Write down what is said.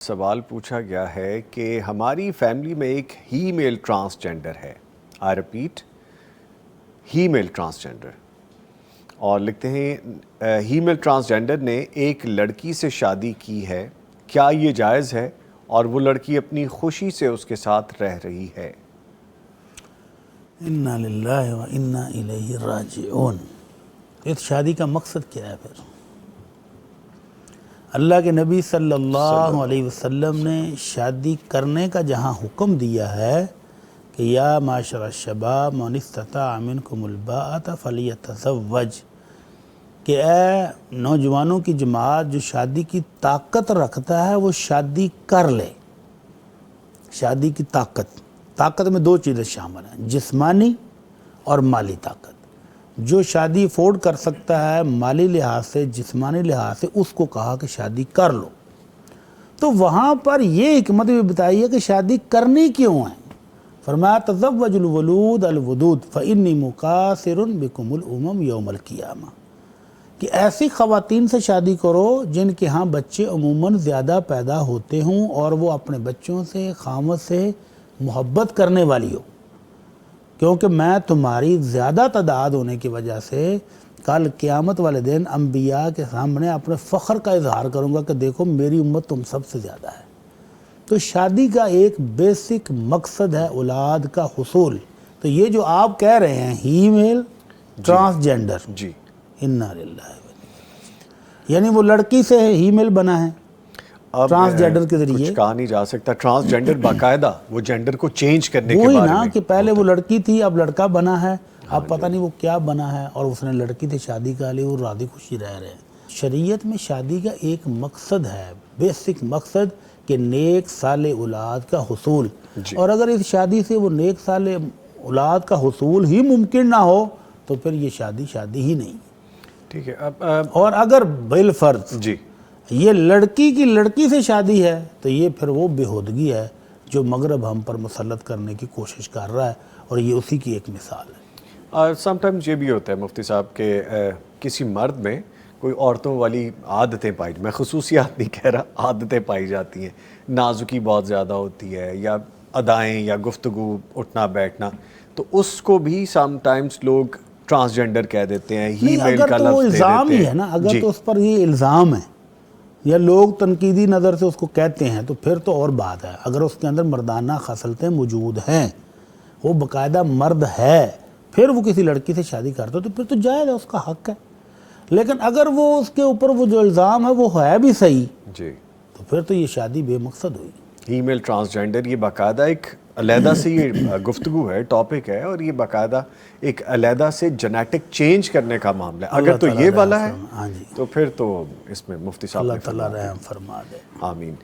سوال پوچھا گیا ہے کہ ہماری فیملی میں ایک ہی میل ٹرانسجینڈر ہے. آئی رپیٹ, ہی میل ٹرانسجینڈر. اور لکھتے ہیں ہی میل ٹرانسجینڈر نے ایک لڑکی سے شادی کی ہے. کیا یہ جائز ہے؟ اور وہ لڑکی اپنی خوشی سے اس کے ساتھ رہ رہی ہے. انا للہ و انا الیہ راجعون. اس شادی کا مقصد کیا ہے پھر؟ اللہ کے نبی صلی اللہ علیہ وسلم نے شادی کرنے کا جہاں حکم دیا ہے کہ یا معاشر الشباب من استطاع منکم الباءۃ فلیتزوج، کہ اے نوجوانوں کی جماعت جو شادی کی طاقت رکھتا ہے وہ شادی کر لے. شادی کی طاقت میں دو چیزیں شامل ہیں، جسمانی اور مالی طاقت. جو شادی افورڈ کر سکتا ہے مالی لحاظ سے، جسمانی لحاظ سے، اس کو کہا کہ شادی کر لو. تو وہاں پر یہ حکمت بھی بتائی ہے کہ شادی کرنی کیوں ہے. فرمایا تزوج الولود الودود فانی مکاثر بکم الامم یوم القیامہ، کہ ایسی خواتین سے شادی کرو جن کے ہاں بچے عموماً زیادہ پیدا ہوتے ہوں اور وہ اپنے بچوں سے، خامد سے محبت کرنے والی ہو، کیونکہ میں تمہاری زیادہ تعداد ہونے کی وجہ سے کل قیامت والے دن انبیاء کے سامنے اپنے فخر کا اظہار کروں گا کہ دیکھو میری امت تم سب سے زیادہ ہے. تو شادی کا ایک بیسک مقصد ہے اولاد کا حصول. تو یہ جو آپ کہہ رہے ہیں ہی میل ٹرانسجینڈر، جی انا للہ و انا الیہ، یعنی وہ لڑکی سے ہی میل بنا ہے ٹرانسجینڈر کے ذریعے. کچھ کہا نہیں جا سکتا. ٹرانسجینڈر باقاعدہ وہ جینڈر کو چینج کرنے کے وہی بارے نا میں کہ پہلے وہ لڑکی تھی اب لڑکا بنا ہے، اب پتہ نہیں وہ کیا بنا ہے، اور اس نے لڑکی سے شادی کر لی اور راضی خوشی رہ رہے ہیں. شریعت میں شادی کا ایک مقصد ہے، بیسک مقصد، کہ نیک صالح اولاد کا حصول. اور اگر اس شادی سے وہ نیک صالح اولاد کا حصول ہی ممکن نہ ہو تو پھر یہ شادی ہی نہیں. ٹھیک ہے. اور اگر بالفرض جی یہ لڑکی کی لڑکی سے شادی ہے تو یہ پھر وہ بےہودگی ہے جو مغرب ہم پر مسلط کرنے کی کوشش کر رہا ہے، اور یہ اسی کی ایک مثال ہے. سم ٹائمز یہ بھی ہوتا ہے مفتی صاحب کہ کسی مرد میں کوئی عورتوں والی عادتیں پائی، میں خصوصیات نہیں کہہ رہا، عادتیں پائی جاتی ہیں. نازکی بہت زیادہ ہوتی ہے، یا ادائیں یا گفتگو، اٹھنا بیٹھنا، تو اس کو بھی سم ٹائمز لوگ ٹرانسجینڈر کہہ دیتے ہیں، ہی نہیں، میل اگر کا تو وہ لفظ دے الزام دیتے ہی ہیں. ہے نا، اگر تو اس پر یہ الزام ہے یا لوگ تنقیدی نظر سے اس کو کہتے ہیں تو پھر تو اور بات ہے. اگر اس کے اندر مردانہ خصلتیں موجود ہیں، وہ باقاعدہ مرد ہے، پھر وہ کسی لڑکی سے شادی کرتا ہے تو پھر تو جائز ہے، اس کا حق ہے. لیکن اگر وہ اس کے اوپر وہ جو الزام ہے وہ ہے بھی صحیح، جی تو پھر تو یہ شادی بے مقصد ہوئی. ہی میل ٹرانسجینڈر یہ باقاعدہ ایک علیحدہ سے یہ گفتگو ہے، ٹاپک ہے، اور یہ باقاعدہ ایک علیحدہ سے جنیٹک چینج کرنے کا معاملہ ہے. اگر تو یہ والا ہے ہاں جی، تو پھر تو اس میں مفتی صاحب اللہ نے تعالیٰ فرما رحم فرما دے. آمین.